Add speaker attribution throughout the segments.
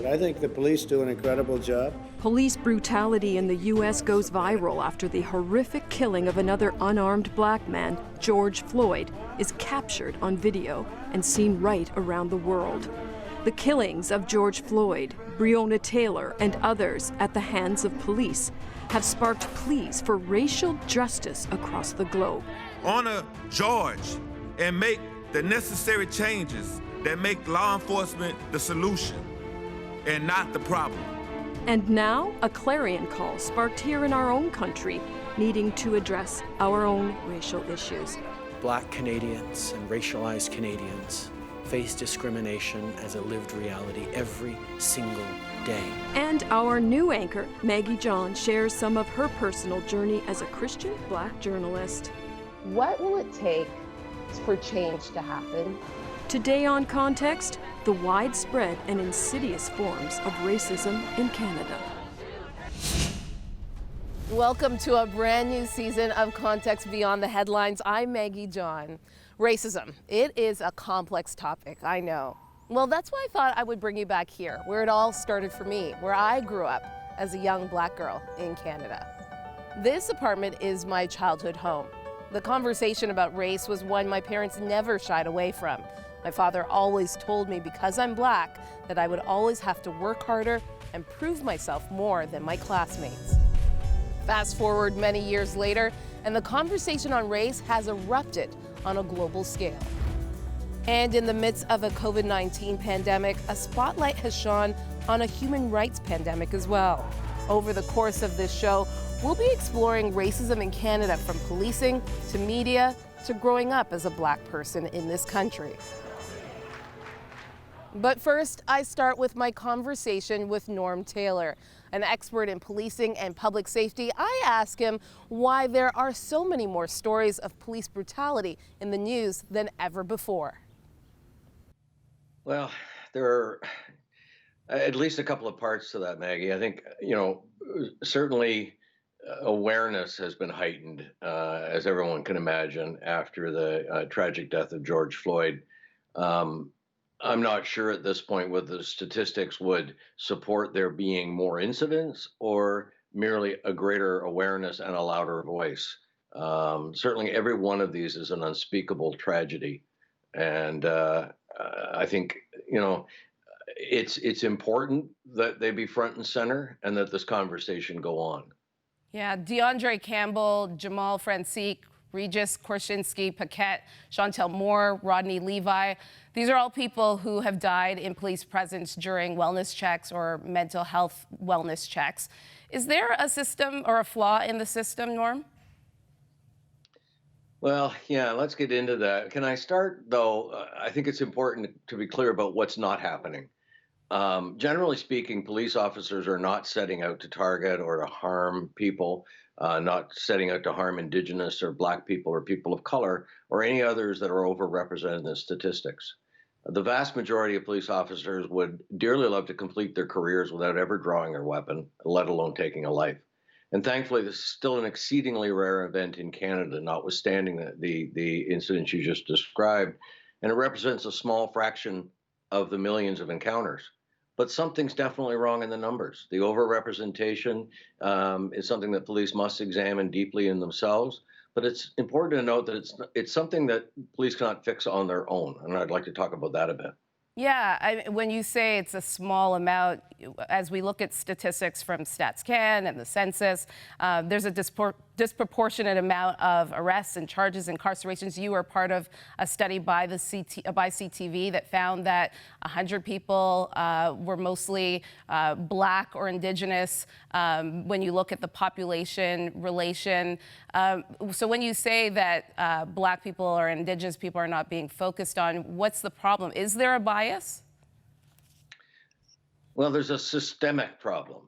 Speaker 1: But I think the police do an incredible job.
Speaker 2: Police brutality in the U.S. goes viral after the horrific killing of another unarmed black man, George Floyd, is captured on video and seen right around the world. The killings of George Floyd, Breonna Taylor, and others at the hands of police have sparked pleas for racial justice across the globe.
Speaker 3: Honor George and make the necessary changes that make law enforcement the solution and not the problem.
Speaker 2: And now, a clarion call sparked here in our own country, needing to address our own racial issues.
Speaker 4: Black Canadians and racialized Canadians face discrimination as a lived reality every single day.
Speaker 2: And our new anchor, Maggie John, shares some of her personal journey as a Christian black journalist.
Speaker 5: What will it take for change to happen?
Speaker 2: Today on Context, the widespread and insidious forms of racism in Canada.
Speaker 5: Welcome to a brand new season of Context Beyond the Headlines. I'm Maggie John. Racism, it is a complex topic, I know. Well, that's why I thought I would bring you back here, where it all started for me, where I grew up as a young black girl in Canada. This apartment is my childhood home. The conversation about race was one my parents never shied away from. My father always told me because I'm black that I would always have to work harder and prove myself more than my classmates. Fast forward many years later, and the conversation on race has erupted on a global scale. And in the midst of a COVID-19 pandemic, a spotlight has shone on a human rights pandemic as well. Over the course of this show, we'll be exploring racism in Canada, from policing to media to growing up as a black person in this country. But first, I start with my conversation with Norm Taylor, an expert in policing and public safety. I ask him why there are so many more stories of police brutality in the news than ever before.
Speaker 6: Well, there are at least a couple of parts to that, Maggie. I think, certainly awareness has been heightened, as everyone can imagine, after the tragic death of George Floyd. I'm not sure at this point whether the statistics would support there being more incidents or merely a greater awareness and a louder voice. Certainly every one of these is an unspeakable tragedy. And I think, it's important that they be front and center and that this conversation go on.
Speaker 5: Yeah, DeAndre Campbell, Jamal Francique, Regis Korshinsky-Paquette, Chantel Moore, Rodney Levi. These are all people who have died in police presence during wellness checks or mental health wellness checks. Is there a system or a flaw in the system, Norm?
Speaker 6: Well, yeah, let's get into that. Can I start, though? I think it's important to be clear about what's not happening. Generally speaking, police officers are not setting out to target or to harm people, not setting out to harm Indigenous or Black people or people of color or any others that are overrepresented in the statistics. The vast majority of police officers would dearly love to complete their careers without ever drawing their weapon, let alone taking a life. And thankfully, this is still an exceedingly rare event in Canada, notwithstanding the incidents you just described. And it represents a small fraction of the millions of encounters. But something's definitely wrong in the numbers. The overrepresentation is something that police must examine deeply in themselves. But it's important to note that it's something that police cannot fix on their own. And I'd like to talk about that a bit.
Speaker 5: Yeah, when you say it's a small amount, as we look at statistics from StatsCan and the census, there's a disproportionate amount of arrests and charges, incarcerations. You were part of a study by CTV that found that 100 people were mostly Black or Indigenous when you look at the population relation. So when you say that Black people or Indigenous people are not being focused on, what's the problem? Is there a bias?
Speaker 6: Well, there's a systemic problem.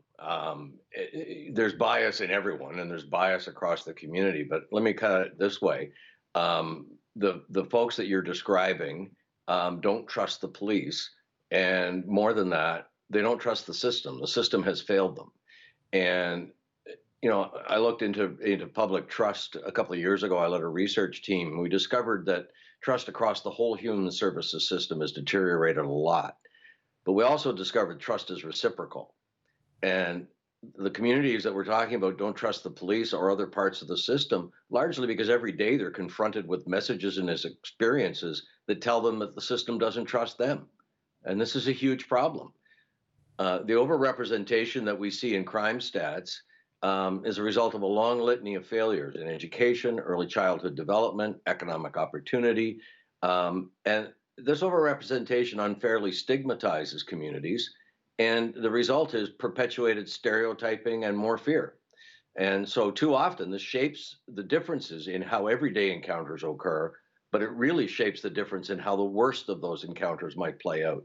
Speaker 6: There's bias in everyone, and there's bias across the community. But let me cut it this way: the folks that you're describing don't trust the police, and more than that, they don't trust the system. The system has failed them. And I looked into public trust a couple of years ago. I led a research team, and we discovered that trust across the whole human services system has deteriorated a lot. But we also discovered trust is reciprocal. And the communities that we're talking about don't trust the police or other parts of the system, largely because every day they're confronted with messages and experiences that tell them that the system doesn't trust them. And this is a huge problem. The overrepresentation that we see in crime stats is a result of a long litany of failures in education, early childhood development, economic opportunity. And this overrepresentation unfairly stigmatizes communities. And the result is perpetuated stereotyping and more fear. And so, too often, this shapes the differences in how everyday encounters occur, but it really shapes the difference in how the worst of those encounters might play out.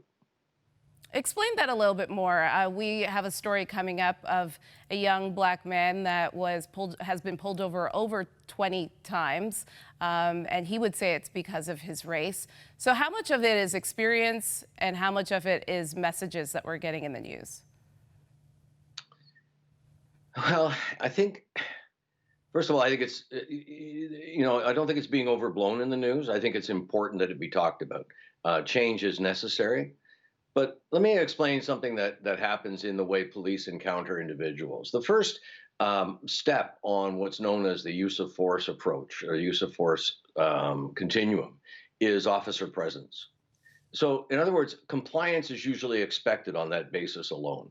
Speaker 5: Explain that a little bit more. We have a story coming up of a young black man that has been pulled over 20 times, and he would say it's because of his race. So how much of it is experience and how much of it is messages that we're getting in the news?
Speaker 6: Well, I think, first of all, I think it's, I don't think it's being overblown in the news. I think it's important that it be talked about. Change is necessary. But let me explain something that happens in the way police encounter individuals. The first step on what's known as the use of force approach or use of force continuum is officer presence. So, in other words, compliance is usually expected on that basis alone.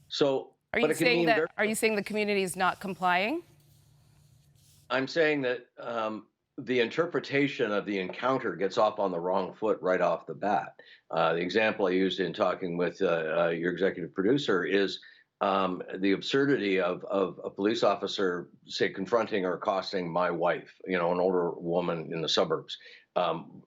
Speaker 6: So,
Speaker 5: are you saying the community is not complying?
Speaker 6: I'm saying that the interpretation of the encounter gets off on the wrong foot right off the bat. The example I used in talking with your executive producer is the absurdity of a police officer, say, confronting or accosting my wife, an older woman in the suburbs.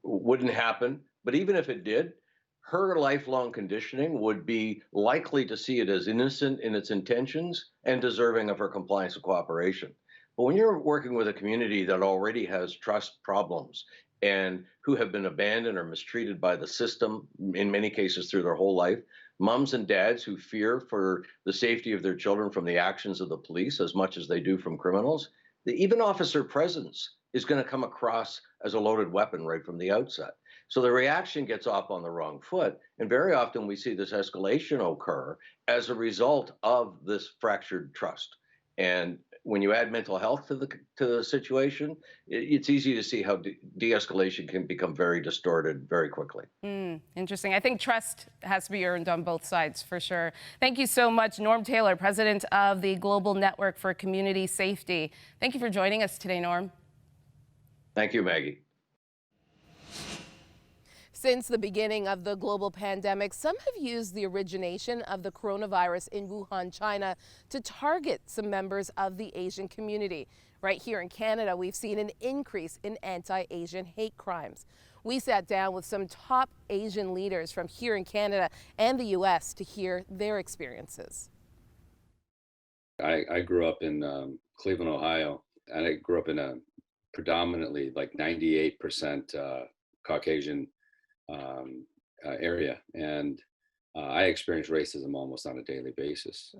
Speaker 6: Wouldn't happen. But even if it did, her lifelong conditioning would be likely to see it as innocent in its intentions and deserving of her compliance and cooperation. But when you're working with a community that already has trust problems and who have been abandoned or mistreated by the system, in many cases through their whole life, moms and dads who fear for the safety of their children from the actions of the police as much as they do from criminals, even officer presence is going to come across as a loaded weapon right from the outset. So the reaction gets off on the wrong foot. And very often we see this escalation occur as a result of this fractured trust. And when you add mental health to the situation, it's easy to see how de-escalation can become very distorted very quickly.
Speaker 5: Interesting. I think trust has to be earned on both sides, for sure. Thank you so much, Norm Taylor, president of the Global Network for Community Safety. Thank you for joining us today, Norm.
Speaker 6: Thank you, Maggie.
Speaker 5: Since the beginning of the global pandemic, some have used the origination of the coronavirus in Wuhan, China, to target some members of the Asian community. Right here in Canada, we've seen an increase in anti-Asian hate crimes. We sat down with some top Asian leaders from here in Canada and the U.S. to hear their experiences.
Speaker 7: I grew up in Cleveland, Ohio, and I grew up in a predominantly like 98% Caucasian area, and I experienced racism almost on a daily basis,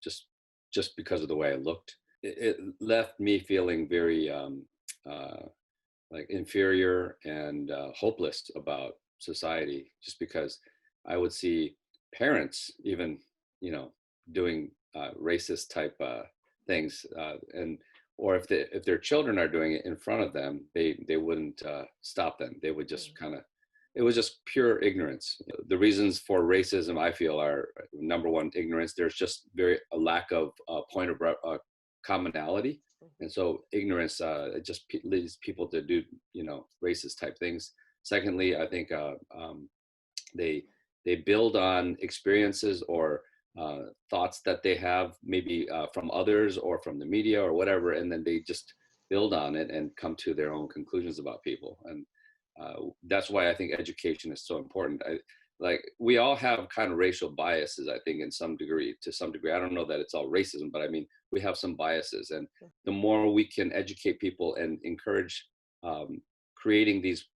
Speaker 7: just because of the way I looked. It left me feeling very like inferior and hopeless about society, just because I would see parents even, doing racist type things, or if their children are doing it in front of them, they wouldn't stop them. They would just it was just pure ignorance. The reasons for racism, I feel, are number one, ignorance. There's just a lack of point of commonality. And so ignorance just leads people to do, racist type things. Secondly, I think they build on experiences or thoughts that they have maybe from others or from the media or whatever, and then they just build on it and come to their own conclusions about people. And that's why I think education is so important. We all have kind of racial biases, I think, to some degree. I don't know that it's all racism, but I mean, we have some biases. And the more we can educate people and encourage creating these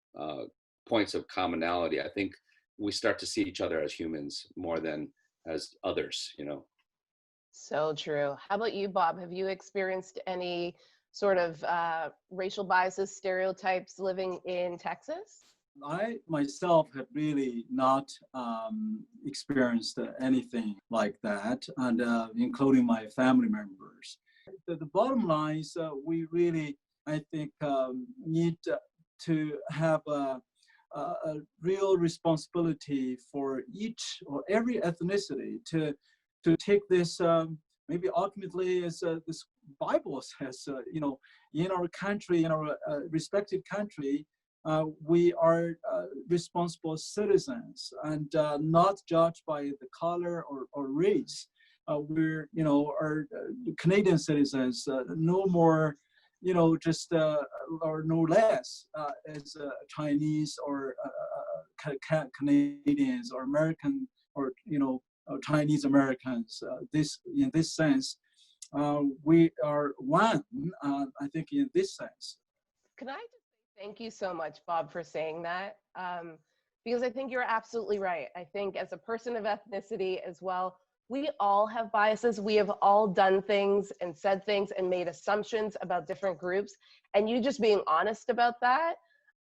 Speaker 7: points of commonality, I think we start to see each other as humans more than as others,
Speaker 5: So true. How about you, Bob? Have you experienced any sort of racial biases, stereotypes living in Texas?
Speaker 8: I myself had really not experienced anything like that, and including my family members. The bottom line is we really, I think, need to have a real responsibility for each or every ethnicity to take this maybe ultimately as this Bible says, in our country, in our respective country, we are responsible citizens and not judged by the color or race. We're, are Canadian citizens, no more, just or no less as Chinese or Canadians or American or, Chinese Americans. In this sense, we are one, I think, in this sense.
Speaker 5: Can I just say thank you so much, Bob, for saying that? Because I think you're absolutely right. I think as a person of ethnicity as well, we all have biases. We have all done things and said things and made assumptions about different groups. And you just being honest about that,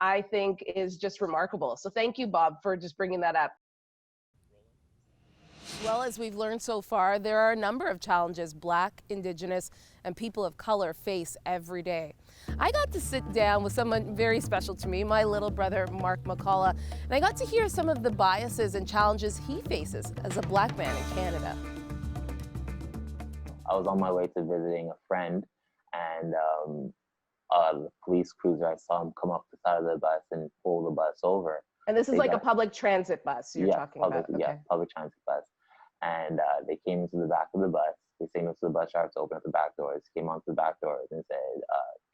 Speaker 5: I think is just remarkable. So thank you, Bob, for just bringing that up. Well, as we've learned so far, there are a number of challenges Black, Indigenous, and people of color face every day. I got to sit down with someone very special to me, my little brother, Mark McCullough, and I got to hear some of the biases and challenges he faces as a Black man in Canada.
Speaker 9: I was on my way to visiting a friend, and the police cruiser, I saw him come up the side of the bus and pull the bus over.
Speaker 5: And this is like a public transit bus you're talking about? Okay.
Speaker 9: Yeah, public transit bus. And they came into the back of the bus. They signaled to the bus driver to open up the back doors, came onto the back doors and said,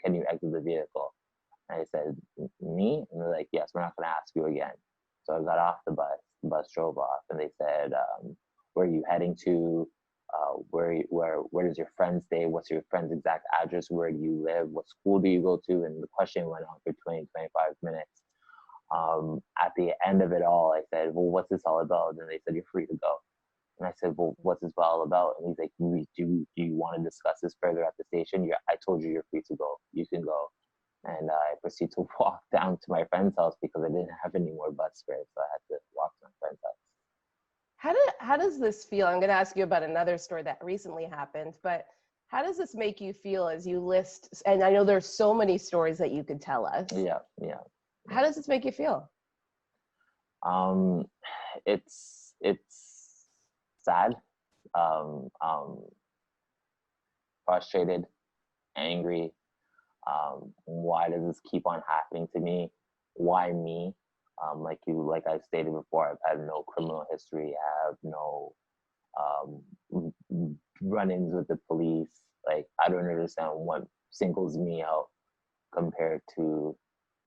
Speaker 9: can you exit the vehicle? And I said, me? And they're like, yes, we're not going to ask you again. So I got off the bus drove off, and they said, where are you heading to? Where does your friend stay? What's your friend's exact address? Where do you live? What school do you go to? And the question went on for 20, 25 minutes. At the end of it all, I said, well, what's this all about? And they said, you're free to go. And I said, well, what's this all about? And he's like, do you want to discuss this further at the station? I told you you're free to go. You can go. And I proceeded to walk down to my friend's house because I didn't have any more bus fares. So I had to walk to my friend's house.
Speaker 5: How does this feel? I'm going to ask you about another story that recently happened, but how does this make you feel as you list? And I know there's so many stories that you could tell us.
Speaker 9: Yeah.
Speaker 5: How does this make you feel?
Speaker 9: It's sad, frustrated, angry. Why does this keep on happening to me? Why me? Like I stated before, I've had no criminal history. I have no run-ins with the police. Like, I don't understand what singles me out compared to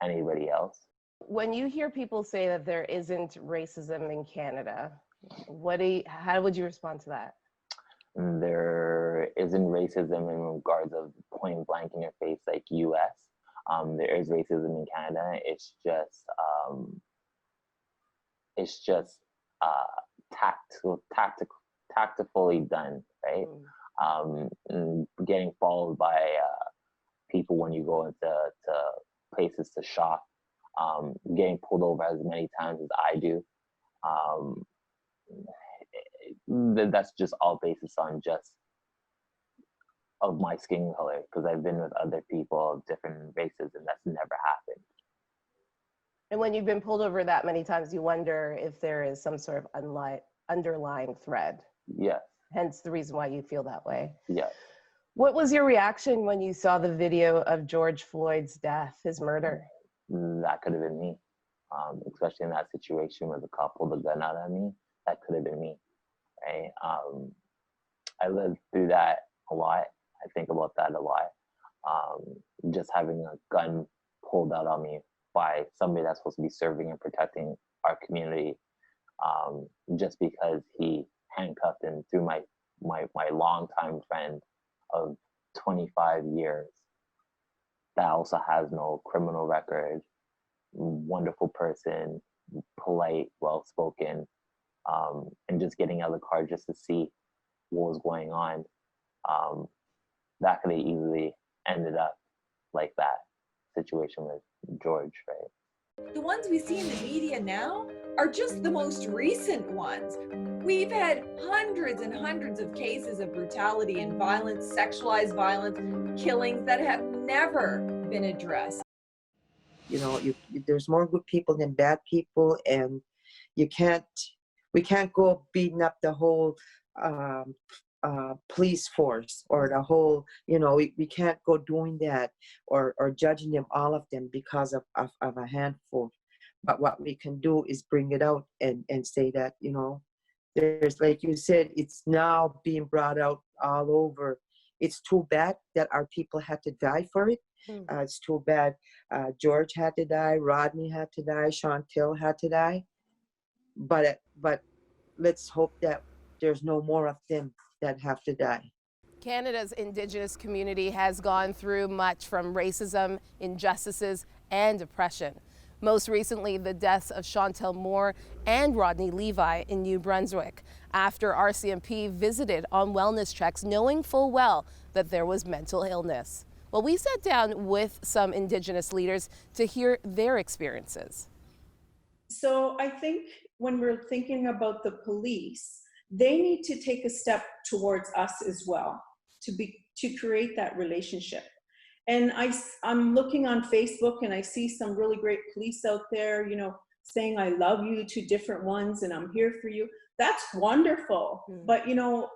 Speaker 9: anybody else.
Speaker 5: When you hear people say that there isn't racism in Canada, how would you respond to that?
Speaker 9: There isn't racism in regards of point blank in your face like US. There is racism in Canada. It's just tactfully done, right? Getting followed by people when you go into places to shop, getting pulled over as many times as I do. That's just all basis on just of my skin color, because I've been with other people of different races and that's never happened.
Speaker 5: And when you've been pulled over that many times, you wonder if there is some sort of underlying thread.
Speaker 9: Yes.
Speaker 5: Hence the reason why you feel that way.
Speaker 9: Yes.
Speaker 5: What was your reaction when you saw the video of George Floyd's death, his murder?
Speaker 9: That could have been me. Especially in that situation where the cop pulled the gun out at me. That could have been me. Right? I lived through that a lot. I think about that a lot. Just having a gun pulled out on me by somebody that's supposed to be serving and protecting our community, just because he handcuffed and threw my longtime friend of 25 years that also has no criminal record, wonderful person, polite, well-spoken, and just getting out of the car just to see what was going on. That could have easily ended up like that situation with George, right?
Speaker 10: The ones we see in the media now are just the most recent ones. We've had hundreds and hundreds of cases of brutality and violence, sexualized violence, killings that have never been addressed.
Speaker 11: You know, there's more good people than bad people, and we can't go beating up the whole police force or the whole, you know, we can't go doing that or judging them, all of them, because of a handful. But what we can do is bring it out and say that, you know, there's, like you said, it's now being brought out all over. It's too bad that our people had to die for it. It's too bad George had to die, Rodney had to die, Chantel had to die. But let's hope that there's no more of them that have to die.
Speaker 5: Canada's Indigenous community has gone through much from racism, injustices, and oppression. Most recently, the deaths of Chantel Moore and Rodney Levi in New Brunswick, after RCMP visited on wellness checks, knowing full well that there was mental illness. Well, we sat down with some Indigenous leaders to hear their experiences.
Speaker 12: So I think when we're thinking about the police, they need to take a step towards us as well, to create that relationship. And I'm looking on Facebook and I see some really great police out there, you know, saying I love you to different ones and I'm here for you. That's wonderful. But, you know,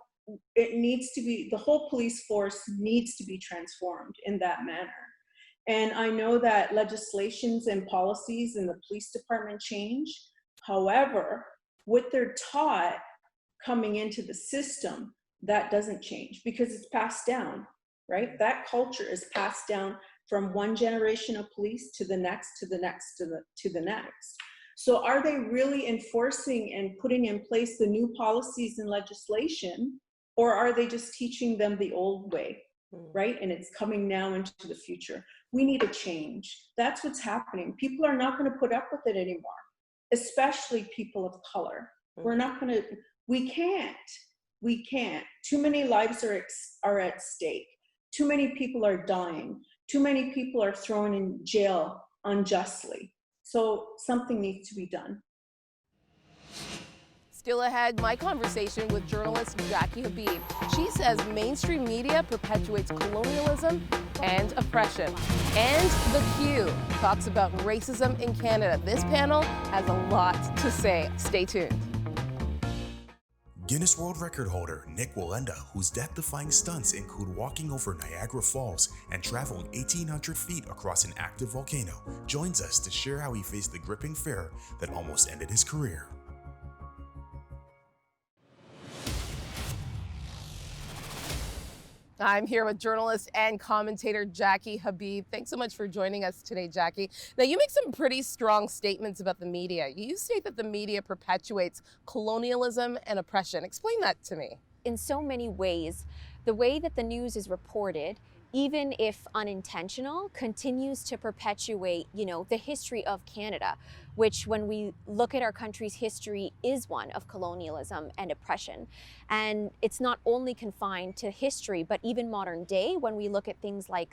Speaker 12: it needs to be, the whole police force needs to be transformed in that manner. And I know that legislations and policies in the police department change. However, what they're taught coming into the system, that doesn't change because it's passed down, right? That culture is passed down from one generation of police to the next, to the next, to the next. So are they really enforcing and putting in place the new policies and legislation, or are they just teaching them the old way, right? And it's coming now into the future. We need a change. That's what's happening. People are not going to put up with it anymore, especially people of color. We're not going to, we can't. Too many lives are at stake. Too many people are dying. Too many people are thrown in jail unjustly. So something needs to be done.
Speaker 5: Still ahead, my conversation with journalist Jackie Habib. She says mainstream media perpetuates colonialism and oppression. And The Q talks about racism in Canada. This panel has a lot to say. Stay tuned.
Speaker 13: Guinness World Record holder Nick Wallenda, whose death-defying stunts include walking over Niagara Falls and traveling 1,800 feet across an active volcano, joins us to share how he faced the gripping fear that almost ended his career.
Speaker 5: I'm here with journalist and commentator Jackie Habib. Thanks so much for joining us today, Jackie. Now, you make some pretty strong statements about the media. You state that the media perpetuates colonialism and oppression. Explain that to me.
Speaker 14: In so many ways, the way that the news is reported, even if unintentional, continues to perpetuate, you know, the history of Canada, which when we look at our country's history is one of colonialism and oppression. And it's not only confined to history, but even modern day when we look at things like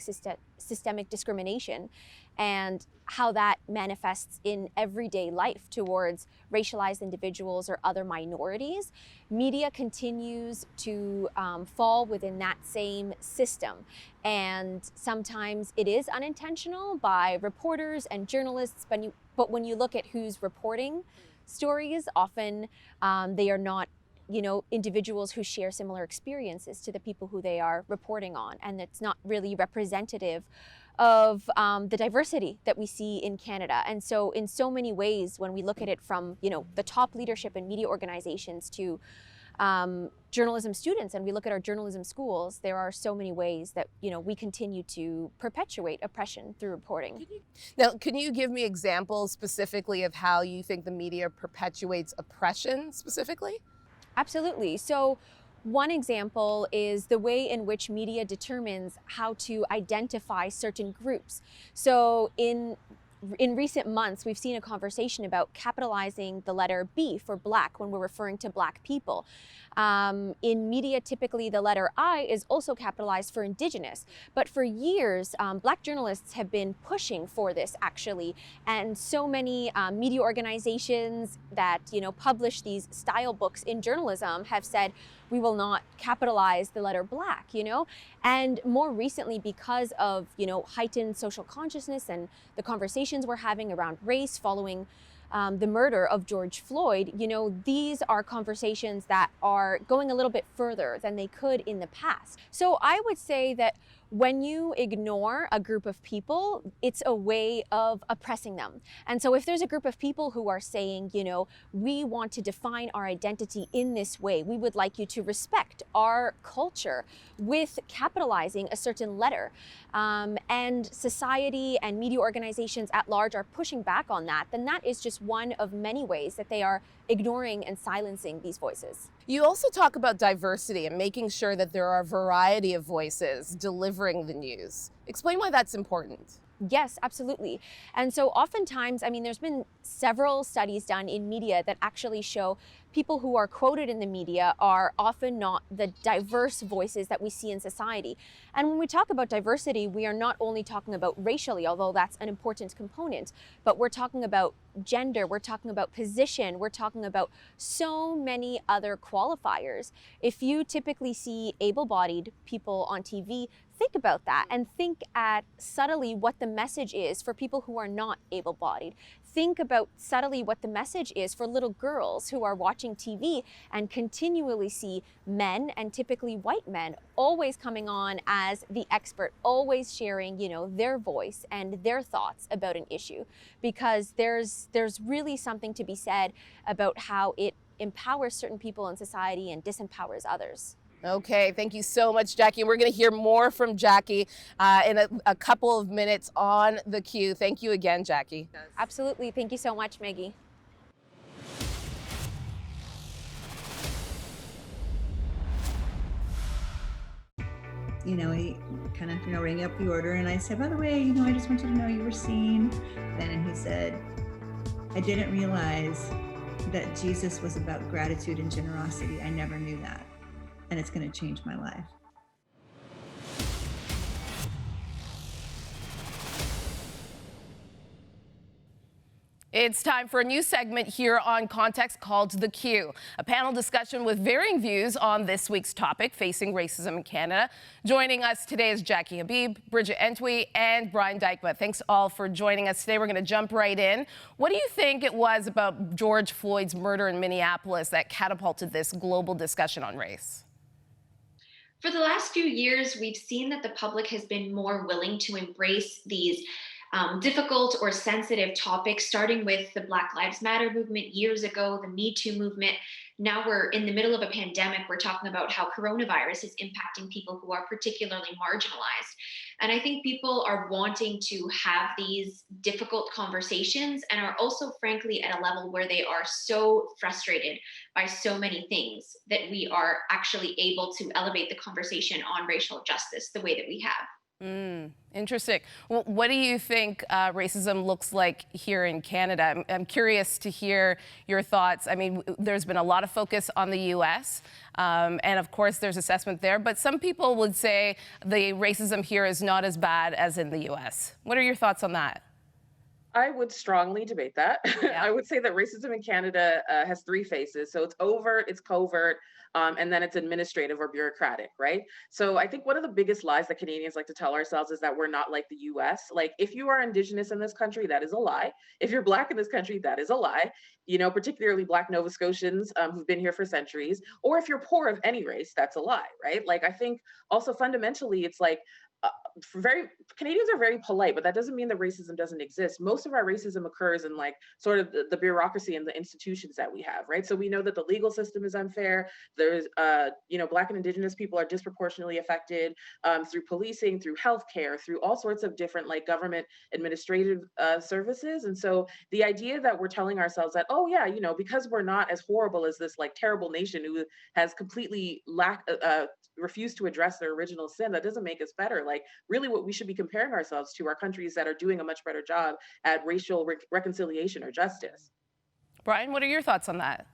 Speaker 14: systemic discrimination and how that manifests in everyday life towards racialized individuals or other minorities. Media continues to fall within that same system. And sometimes it is unintentional by reporters and journalists, but when you look at who's reporting stories, often they are not, you know, individuals who share similar experiences to the people who they are reporting on. And it's not really representative of the diversity that we see in Canada. And so in so many ways, when we look at it from, you know, the top leadership in media organizations to journalism students, and we look at our journalism schools, there are so many ways that, you know, we continue to perpetuate oppression through reporting.
Speaker 5: Now, can you give me examples specifically of how you think the media perpetuates oppression specifically?
Speaker 14: Absolutely. So one example is the way in which media determines how to identify certain groups. So in in recent months, we've seen a conversation about capitalizing the letter B for Black when we're referring to Black people. In media, typically the letter I is also capitalized for Indigenous. But for years, Black journalists have been pushing for this, actually. And so many media organizations that, publish these style books in journalism have said, we will not capitalize the letter Black, And more recently, because of, heightened social consciousness and the conversations we're having around race following the murder of George Floyd, these are conversations that are going a little bit further than they could in the past. So I would say that when you ignore a group of people, it's a way of oppressing them. And so if there's a group of people who are saying, we want to define our identity in this way, we would like you to respect our culture with capitalizing a certain letter, and society and media organizations at large are pushing back on that, then that is just one of many ways that they are ignoring and silencing these voices.
Speaker 5: You also talk about diversity and making sure that there are a variety of voices delivering the news. Explain why that's important.
Speaker 14: Yes, absolutely. And so oftentimes, there's been several studies done in media that actually show people who are quoted in the media are often not the diverse voices that we see in society. And when we talk about diversity, we are not only talking about racially, although that's an important component, but we're talking about gender, we're talking about position, we're talking about so many other qualifiers. If you typically see able-bodied people on TV, think about that and think at subtly what the message is for people who are not able-bodied. Think about subtly what the message is for little girls who are watching TV and continually see men, and typically white men, always coming on as the expert, always sharing, their voice and their thoughts about an issue. Because there's really something to be said about how it empowers certain people in society and disempowers others.
Speaker 5: Okay, thank you so much, Jackie. We're going to hear more from Jackie in a couple of minutes on The Q. Thank you again, Jackie.
Speaker 14: Absolutely. Thank you so much, Maggie.
Speaker 15: He kind of, rang up the order, and I said, by the way, I just want you to know you were seen. And he said, I didn't realize that Jesus was about gratitude and generosity. I never knew that. And it's going to change my life.
Speaker 5: It's time for a new segment here on Context called The Q, a panel discussion with varying views on this week's topic, facing racism in Canada. Joining us today is Jackie Habib, Bridget Entwistle, and Brian Dykema. Thanks all for joining us today. We're going to jump right in. What do you think it was about George Floyd's murder in Minneapolis that catapulted this global discussion on race?
Speaker 16: For the last few years, we've seen that the public has been more willing to embrace these difficult or sensitive topics, starting with the Black Lives Matter movement years ago, the Me Too movement. Now we're in the middle of a pandemic. We're talking about how coronavirus is impacting people who are particularly marginalized. And I think people are wanting to have these difficult conversations and are also, frankly, at a level where they are so frustrated by so many things that we are actually able to elevate the conversation on racial justice the way that we have.
Speaker 5: Interesting. Well, what do you think racism looks like here in Canada? I'm curious to hear your thoughts. There's been a lot of focus on the U.S., and of course there's assessment there, but some people would say the racism here is not as bad as in the U.S. What are your thoughts on that?
Speaker 17: I would strongly debate that. Yeah. I would say that racism in Canada has three faces. So it's overt, it's covert, and then it's administrative or bureaucratic, right? So I think one of the biggest lies that Canadians like to tell ourselves is that we're not like the US. Like, if you are Indigenous in this country, that is a lie. If you're Black in this country, that is a lie. Particularly Black Nova Scotians who've been here for centuries, or if you're poor of any race, that's a lie, right? Like, I think also fundamentally, it's like, Canadians are very polite, but that doesn't mean that racism doesn't exist. Most of our racism occurs in sort of the bureaucracy and the institutions that we have, right? So we know that the legal system is unfair. There's, Black and Indigenous people are disproportionately affected through policing, through healthcare, through all sorts of different government administrative services. And so the idea that we're telling ourselves that, oh yeah, because we're not as horrible as this terrible nation who has completely refused to address their original sin, that doesn't make us better. really what we should be comparing ourselves to are countries that are doing a much better job at racial reconciliation or justice.
Speaker 5: Brian, what are your thoughts on that?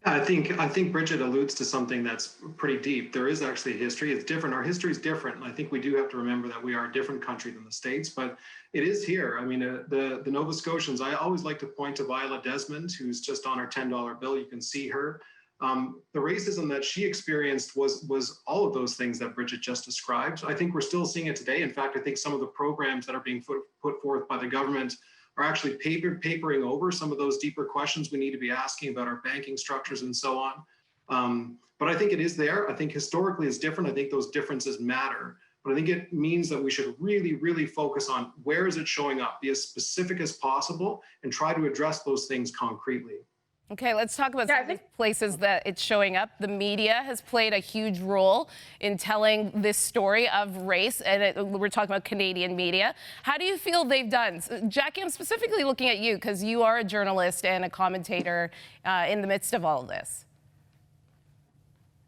Speaker 18: I think Bridget alludes to something that's pretty deep. There is actually a history. It's different. Our history is different. And I think we do have to remember that we are a different country than the States, but it is here. I mean, the Nova Scotians, I always like to point to Viola Desmond, who's just on our $10 bill. You can see her. The racism that she experienced was all of those things that Bridget just described. I think we're still seeing it today. In fact, I think some of the programs that are being put forth by the government are actually papering over some of those deeper questions we need to be asking about our banking structures and so on. But I think it is there. I think historically it's different. I think those differences matter. But I think it means that we should really, really focus on where is it showing up, be as specific as possible, and try to address those things concretely.
Speaker 5: Okay, let's talk about some of the places that it's showing up. The media has played a huge role in telling this story of race, and we're talking about Canadian media. How do you feel they've done? Jackie, I'm specifically looking at you because you are a journalist and a commentator in the midst of all of this.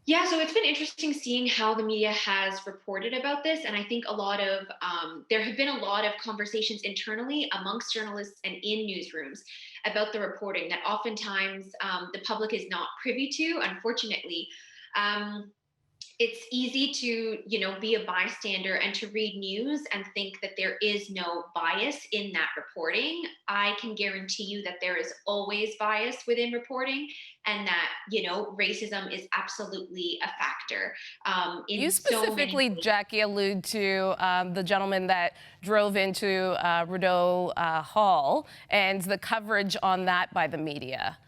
Speaker 16: Yeah, so it's been interesting seeing how the media has reported about this. And I think there have been a lot of conversations internally amongst journalists and in newsrooms about the reporting that oftentimes the public is not privy to, unfortunately. It's easy to, be a bystander and to read news and think that there is no bias in that reporting. I can guarantee you that there is always bias within reporting, and that, racism is absolutely a factor.
Speaker 5: You specifically, Jackie, allude to the gentleman that drove into Rideau Hall and the coverage on that by the media.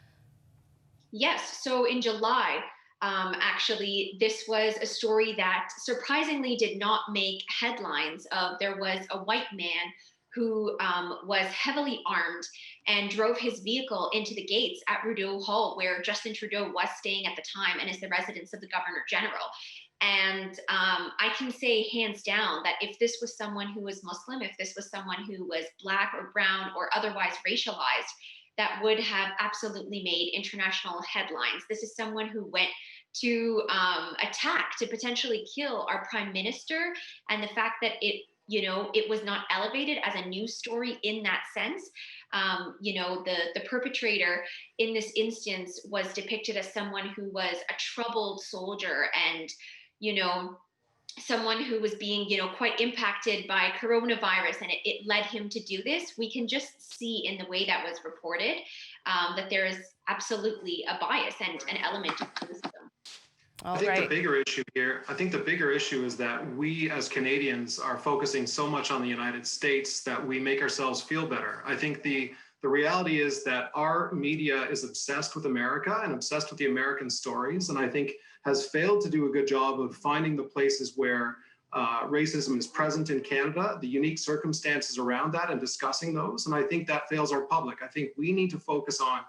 Speaker 16: Yes, so in July, actually, this was a story that surprisingly did not make headlines. There was a white man who was heavily armed and drove his vehicle into the gates at Rideau Hall, where Justin Trudeau was staying at the time and is the residence of the Governor General. And I can say hands down that if this was someone who was Muslim, if this was someone who was Black or brown or otherwise racialized, that would have absolutely made international headlines. This is someone who went to attack, to potentially kill our prime minister. And the fact that it was not elevated as a news story in that sense. The perpetrator in this instance was depicted as someone who was a troubled soldier and, someone who was being, quite impacted by coronavirus, and it led him to do this. We can just see in the way that was reported that there is absolutely a bias and an element of racism.
Speaker 18: I think the bigger issue is that we as Canadians are focusing so much on the United States that we make ourselves feel better. I think the reality is that our media is obsessed with America and obsessed with the American stories, and I think has failed to do a good job of finding the places where racism is present in Canada, the unique circumstances around that, and discussing those. And I think that fails our public. I think we need to focus on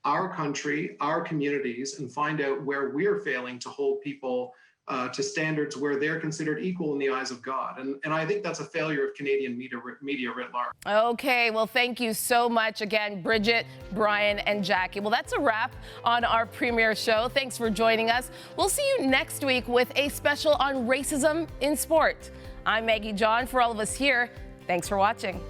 Speaker 18: our country, our communities, and find out where we're failing to hold people to standards where they're considered equal in the eyes of God. And I think that's a failure of Canadian media writ large.
Speaker 5: Okay, well, thank you so much again, Bridget, Brian, and Jackie. Well, that's a wrap on our premiere show. Thanks for joining us. We'll see you next week with a special on racism in sport. I'm Maggie John. For all of us here, thanks for watching.